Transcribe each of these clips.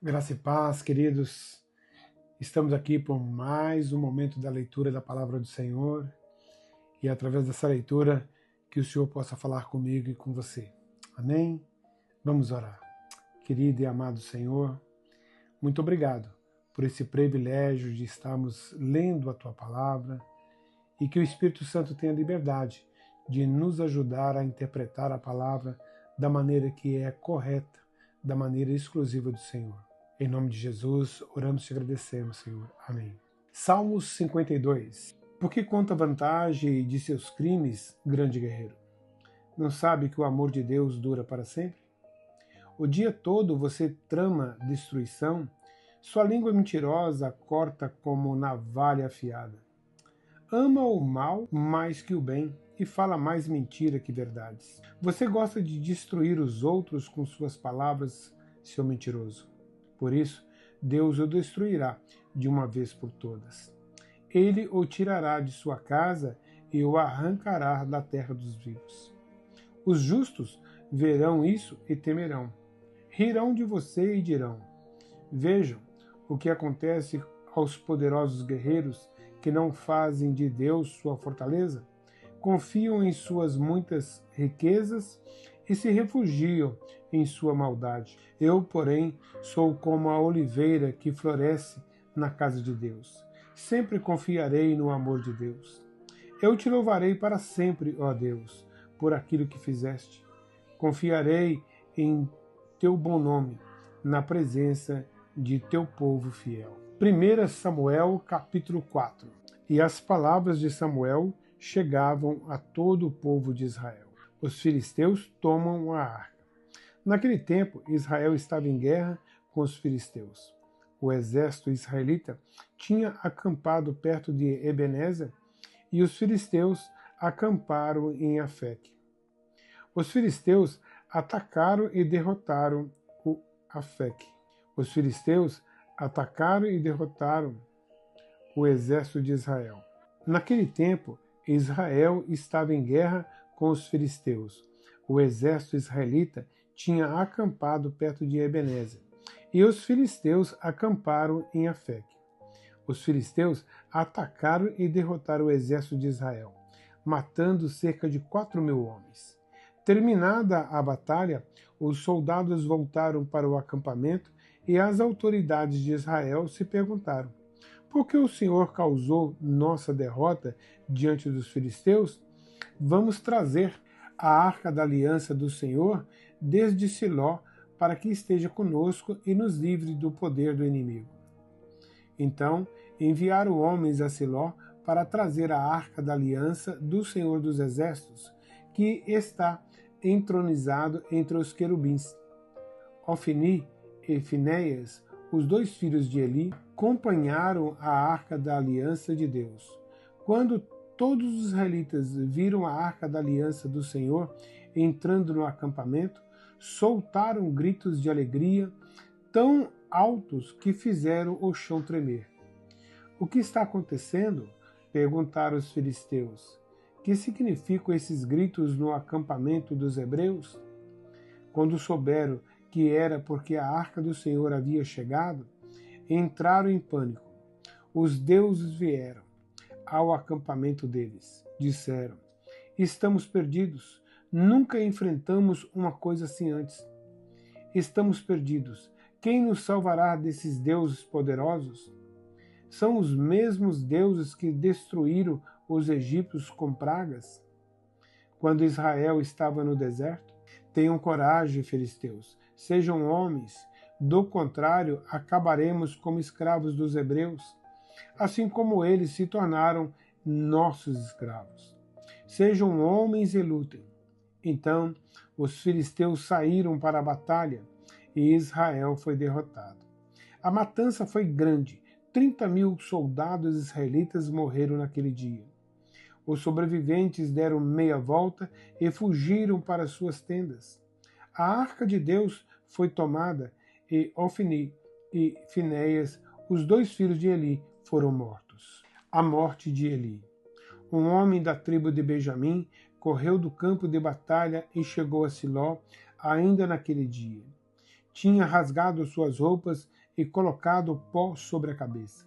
Graça e paz, queridos. Estamos aqui por mais um momento da leitura da palavra do Senhor e através dessa leitura que o Senhor possa falar comigo e com você. Amém? Vamos orar. Querido e amado Senhor, muito obrigado por esse privilégio de estarmos lendo a Tua palavra e que o Espírito Santo tenha liberdade de nos ajudar a interpretar a palavra da maneira que é correta, da maneira exclusiva do Senhor. Em nome de Jesus, oramos e te agradecemos, Senhor. Amém. Salmos 52. Por que conta vantagem de seus crimes, grande guerreiro? Não sabe que o amor de Deus dura para sempre? O dia todo você trama destruição, sua língua mentirosa corta como navalha afiada. Ama o mal mais que o bem e fala mais mentira que verdades. Você gosta de destruir os outros com suas palavras, seu mentiroso. Por isso, Deus o destruirá de uma vez por todas. Ele o tirará de sua casa e o arrancará da terra dos vivos. Os justos verão isso e temerão. Rirão de você e dirão: vejam o que acontece aos poderosos guerreiros que não fazem de Deus sua fortaleza, confiam em suas muitas riquezas e se refugiam em sua maldade. Eu, porém, sou como a oliveira que floresce na casa de Deus. Sempre confiarei no amor de Deus. Eu te louvarei para sempre, ó Deus, por aquilo que fizeste. Confiarei em teu bom nome, na presença de teu povo fiel. 1 Samuel, capítulo 4. E as palavras de Samuel chegavam a todo o povo de Israel. Os filisteus tomam a arca. Naquele tempo, Israel estava em guerra com os filisteus. O exército israelita tinha acampado perto de Ebenezer e os filisteus acamparam em Afeque. Os filisteus atacaram e derrotaram o Afeque. Os filisteus atacaram e derrotaram o exército de Israel. Naquele tempo, Israel estava em guerra com os filisteus. O exército israelita tinha acampado perto de Ebenezer, e os filisteus acamparam em Afeque. Os filisteus atacaram e derrotaram o exército de Israel, matando cerca de 4.000 homens. Terminada a batalha, os soldados voltaram para o acampamento e as autoridades de Israel se perguntaram: por que o Senhor causou nossa derrota diante dos filisteus? Vamos trazer a arca da aliança do Senhor desde Siló, para que esteja conosco e nos livre do poder do inimigo. Então enviaram homens a Siló para trazer a arca da aliança do Senhor dos Exércitos, que está entronizado entre os querubins. Ofni e Finéias, os dois filhos de Eli, acompanharam a arca da aliança de Deus. Quando todos os israelitas viram a arca da aliança do Senhor entrando no acampamento, soltaram gritos de alegria tão altos que fizeram o chão tremer. O que está acontecendo? Perguntaram os filisteus. Que significam esses gritos no acampamento dos hebreus? Quando souberam que era porque a arca do Senhor havia chegado, entraram em pânico. Os deuses vieram ao acampamento deles. Disseram: estamos perdidos. Nunca enfrentamos uma coisa assim antes. Estamos perdidos. Quem nos salvará desses deuses poderosos? São os mesmos deuses que destruíram os egípcios com pragas quando Israel estava no deserto? Tenham coragem, filisteus. Sejam homens. Do contrário, acabaremos como escravos dos hebreus, assim como eles se tornaram nossos escravos. Sejam homens e lutem. Então os filisteus saíram para a batalha e Israel foi derrotado. A matança foi grande. 30.000 soldados israelitas morreram naquele dia. Os sobreviventes deram meia volta e fugiram para suas tendas. A arca de Deus foi tomada e Ofni e Finéias, os dois filhos de Eli, foram mortos. A morte de Eli. Um homem da tribo de Benjamim correu do campo de batalha e chegou a Siló ainda naquele dia. tinha rasgado suas roupas e colocado pó sobre a cabeça.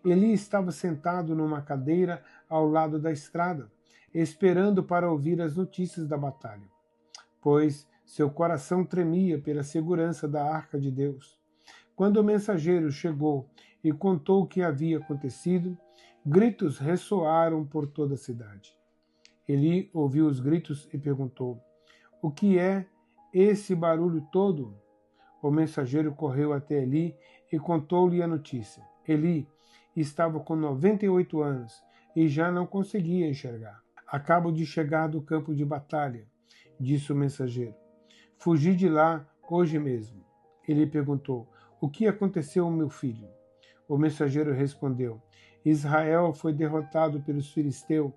Eli estava sentado numa cadeira ao lado da estrada, esperando para ouvir as notícias da batalha, pois seu coração tremia pela segurança da arca de Deus. Quando o mensageiro chegou e contou o que havia acontecido, gritos ressoaram por toda a cidade. Eli ouviu os gritos e perguntou: "O que é esse barulho todo?" O mensageiro correu até Eli e contou-lhe a notícia. Eli estava com 98 anos e já não conseguia enxergar. "Acabo de chegar do campo de batalha", disse o mensageiro. "Fugi de lá hoje mesmo." Ele perguntou: "O que aconteceu, meu filho?" O mensageiro respondeu: "Israel foi derrotado pelos filisteus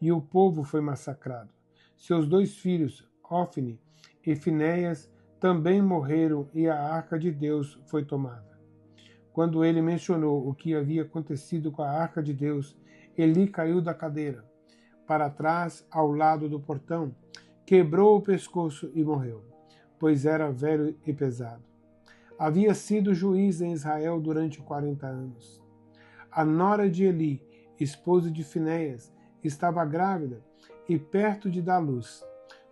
e o povo foi massacrado. Seus 2 filhos, Ofni e Finéias, também morreram e a arca de Deus foi tomada." Quando ele mencionou o que havia acontecido com a arca de Deus, Eli caiu da cadeira para trás ao lado do portão, quebrou o pescoço e morreu, pois era velho e pesado. Havia sido juiz em Israel durante 40 anos. A nora de Eli, esposa de Finéias, estava grávida e perto de dar luz.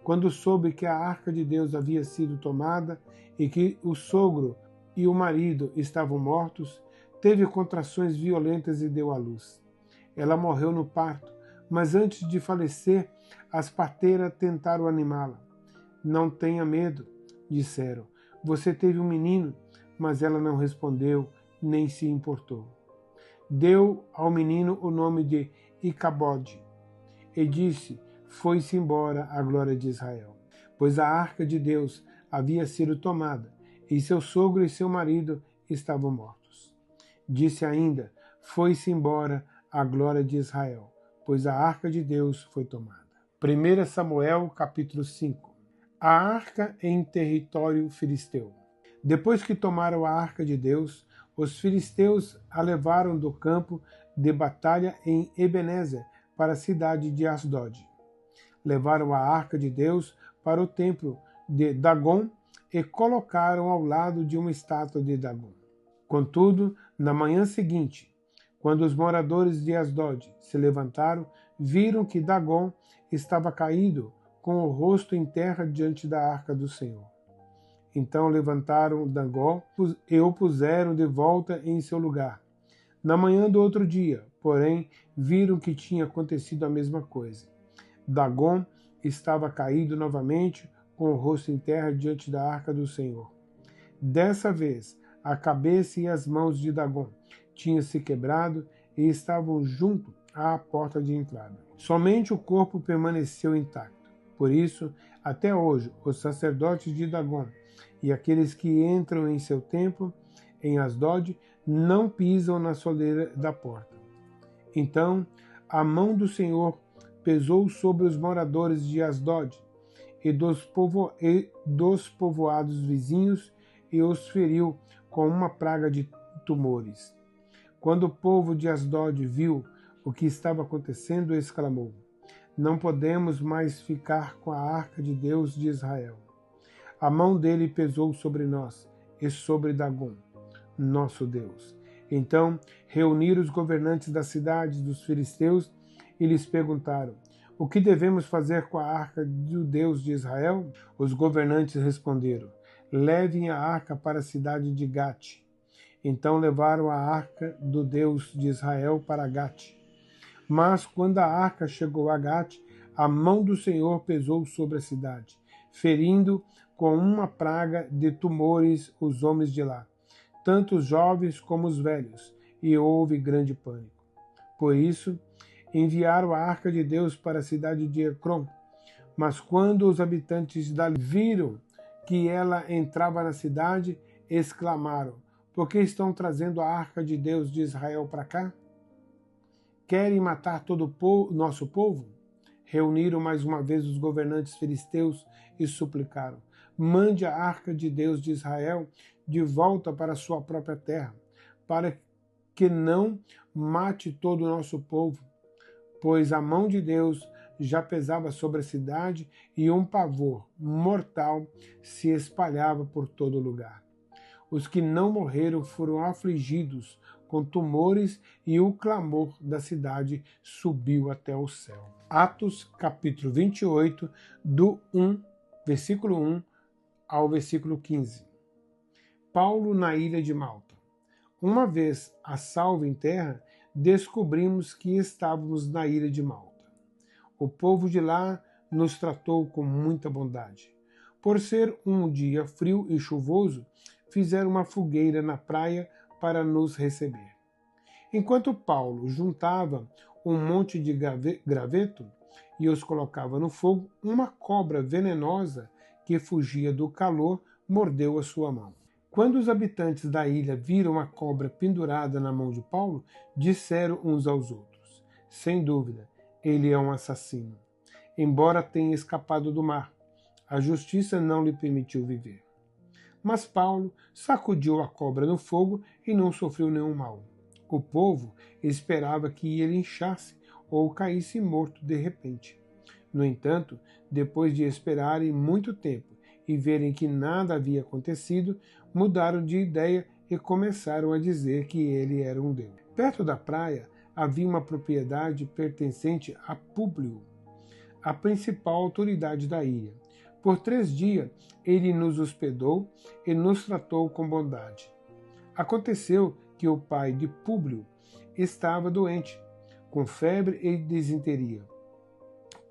Quando soube que a arca de Deus havia sido tomada e que o sogro e o marido estavam mortos, teve contrações violentas e deu à luz. Ela morreu no parto, mas antes de falecer, as parteiras tentaram animá-la. "Não tenha medo", disseram. "Você teve um menino", mas ela não respondeu, nem se importou. Deu ao menino o nome de Icabode e disse: "Foi-se embora a glória de Israel", pois a arca de Deus havia sido tomada e seu sogro e seu marido estavam mortos. Disse ainda: "Foi-se embora a glória de Israel", pois a arca de Deus foi tomada. 1 Samuel, capítulo 5. A arca em território filisteu. Depois que tomaram a arca de Deus, os filisteus a levaram do campo de batalha em Ebenezer para a cidade de Asdod. Levaram a arca de Deus para o templo de Dagon e colocaram ao lado de uma estátua de Dagon. Contudo, na manhã seguinte, quando os moradores de Asdod se levantaram, viram que Dagon estava caído, com o rosto em terra diante da arca do Senhor. Então levantaram Dagon e o puseram de volta em seu lugar. Na manhã do outro dia, porém, viram que tinha acontecido a mesma coisa. Dagon estava caído novamente, com o rosto em terra diante da arca do Senhor. Dessa vez, a cabeça e as mãos de Dagon tinham se quebrado e estavam junto à porta de entrada. Somente o corpo permaneceu intacto. Por isso, até hoje, os sacerdotes de Dagon e aqueles que entram em seu templo, em Asdod, não pisam na soleira da porta. Então, a mão do Senhor pesou sobre os moradores de Asdod e dos povoados vizinhos e os feriu com uma praga de tumores. Quando o povo de Asdod viu o que estava acontecendo, exclamou: "Não podemos mais ficar com a arca de Deus de Israel. A mão dele pesou sobre nós e sobre Dagon, nosso Deus." Então reuniram os governantes das cidades dos filisteus e lhes perguntaram: "O que devemos fazer com a arca do Deus de Israel?" Os governantes responderam: "Levem a arca para a cidade de Gate." Então levaram a arca do Deus de Israel para Gate. Mas quando a arca chegou a Gate, a mão do Senhor pesou sobre a cidade, ferindo com uma praga de tumores os homens de lá, tanto os jovens como os velhos, e houve grande pânico. Por isso, enviaram a arca de Deus para a cidade de Ecrom. Mas quando os habitantes dali viram que ela entrava na cidade, exclamaram: "Por que estão trazendo a arca de Deus de Israel para cá? Querem matar todo o nosso povo?" Reuniram mais uma vez os governantes filisteus e suplicaram: "Mande a arca de Deus de Israel de volta para sua própria terra, para que não mate todo o nosso povo, pois a mão de Deus já pesava sobre a cidade e um pavor mortal se espalhava por todo lugar." Os que não morreram foram afligidos com tumores e o clamor da cidade subiu até o céu. Atos, capítulo 28, versículo 1 ao versículo 15. Paulo na ilha de Malta. Uma vez a salvo em terra, descobrimos que estávamos na ilha de Malta. O povo de lá nos tratou com muita bondade. Por ser um dia frio e chuvoso, fizeram uma fogueira na praia para nos receber. Enquanto Paulo juntava um monte de graveto e os colocava no fogo, uma cobra venenosa que fugia do calor mordeu a sua mão. Quando os habitantes da ilha viram a cobra pendurada na mão de Paulo, disseram uns aos outros: sem dúvida, ele é um assassino. Embora tenha escapado do mar, a justiça não lhe permitiu viver. Mas Paulo sacudiu a cobra no fogo e não sofreu nenhum mal. O povo esperava que ele inchasse ou caísse morto de repente. No entanto, depois de esperarem muito tempo e verem que nada havia acontecido, mudaram de ideia e começaram a dizer que ele era um deus. Perto da praia havia uma propriedade pertencente a Públio, a principal autoridade da ilha. Por 3 dias ele nos hospedou e nos tratou com bondade. Aconteceu que o pai de Públio estava doente, com febre e disenteria.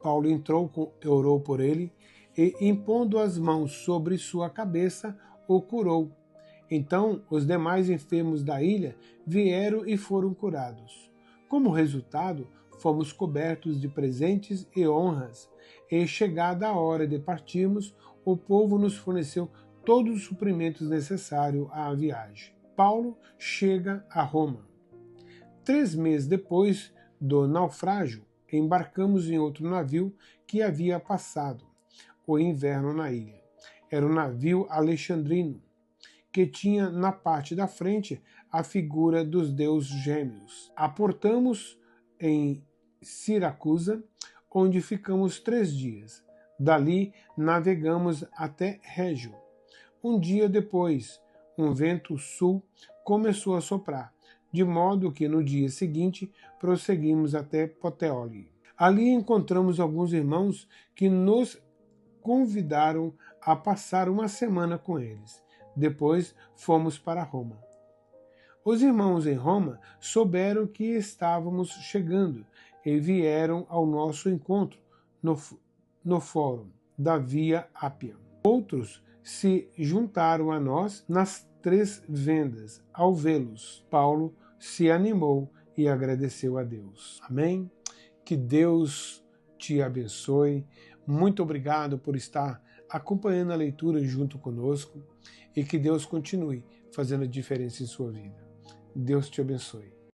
Paulo entrou, orou por ele e, impondo as mãos sobre sua cabeça, o curou. Então os demais enfermos da ilha vieram e foram curados. Como resultado, fomos cobertos de presentes e honras, e chegada a hora de partirmos, o povo nos forneceu todos os suprimentos necessários à viagem. Paulo chega a Roma. 3 meses depois do naufrágio, embarcamos em outro navio que havia passado o inverno na ilha. Era um navio alexandrino, que tinha na parte da frente a figura dos deuses gêmeos. Aportamos em Siracusa, onde ficamos 3 dias. Dali navegamos até Régio. Um dia depois, um vento sul começou a soprar, de modo que no dia seguinte prosseguimos até Puteoli. Ali encontramos alguns irmãos que nos convidaram a passar uma semana com eles. Depois fomos para Roma. Os irmãos em Roma souberam que estávamos chegando e vieram ao nosso encontro no fórum da Via Ápia. Outros se juntaram a nós nas 3 vendas. Ao vê-los, Paulo se animou e agradeceu a Deus. Amém? Que Deus te abençoe. Muito obrigado por estar acompanhando a leitura junto conosco e que Deus continue fazendo a diferença em sua vida. Deus te abençoe.